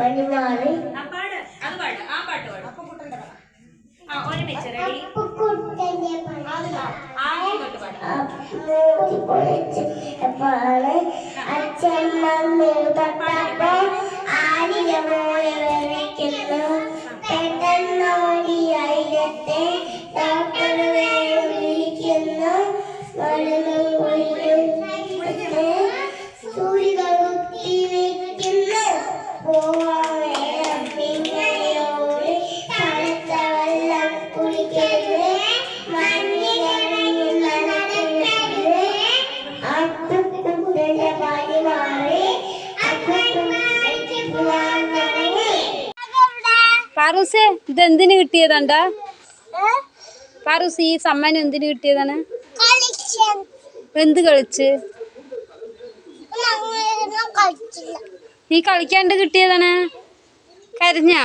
പണിമാറി അച്ഛമ്മ തൊട്ടപ്പോ ആരിലെ മോളെ വിളിക്കുന്നു പെട്ടെന്നോടി അയിലത്തെ ഡോക്ടർ വിളിക്കുന്നു സൂര്യകൾ കുത്തി വെക്കുന്നു പിന്നെയോട് തണുത്ത വെള്ളം കുടിക്കരുത് മണ്ണിലിറങ്ങി നടക്കരുത് അപ്പുക്കുട്ടന്റെ പനി മാറി അപ്പുക്കുട്ടൻ പോവാൻ തുടങ്ങി. പാറൂസേ ഇതെന്തിനു കിട്ടിയതാണ്ടാ? പാറൂസ് ഈ സമ്മാനം എന്തിനു കിട്ടിയതാണ്? എന്ത് കളിച്ച്? നീ കളിക്കാണ്ട് കിട്ടിയതാണ്. കരഞ്ഞാ?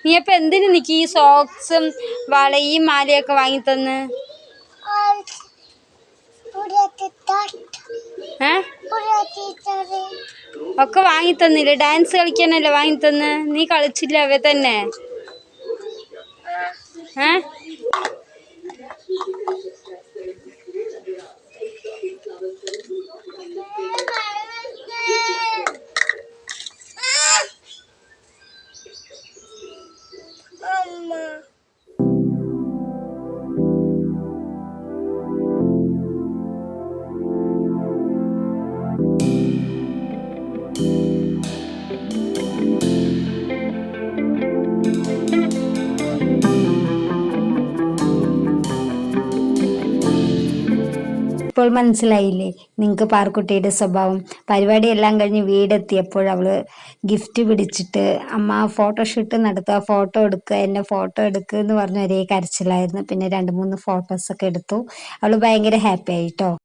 നീ അപ്പൊ എന്തിനു നിക്ക് ഈ സോക്സും വളയും മാലയൊക്കെ വാങ്ങിത്തന്ന്? ഒക്കെ വാങ്ങിത്തന്നില്ലേ? ഡാൻസ് കളിക്കാനല്ലേ വാങ്ങിത്തന്ന്? നീ കളിച്ചില്ല അവ തന്നെ? ഇപ്പോൾ മനസ്സിലായില്ലേ നിങ്ങൾക്ക് പാർക്കുട്ടിയുടെ സ്വഭാവം? പരിപാടിയെല്ലാം കഴിഞ്ഞ് വീടെത്തിയപ്പോൾ അവള് ഗിഫ്റ്റ് പിടിച്ചിട്ട് അമ്മ ഫോട്ടോഷൂട്ട് നടത്തുക, ഫോട്ടോ എടുക്കുക, എന്നെ ഫോട്ടോ എടുക്കുക എന്ന് പറഞ്ഞ ഒരേ കരച്ചിലായിരുന്നു. പിന്നെ 2-3 ഫോട്ടോസൊക്കെ എടുത്തു. അവള് ഭയങ്കര ഹാപ്പി ആയിട്ടോ.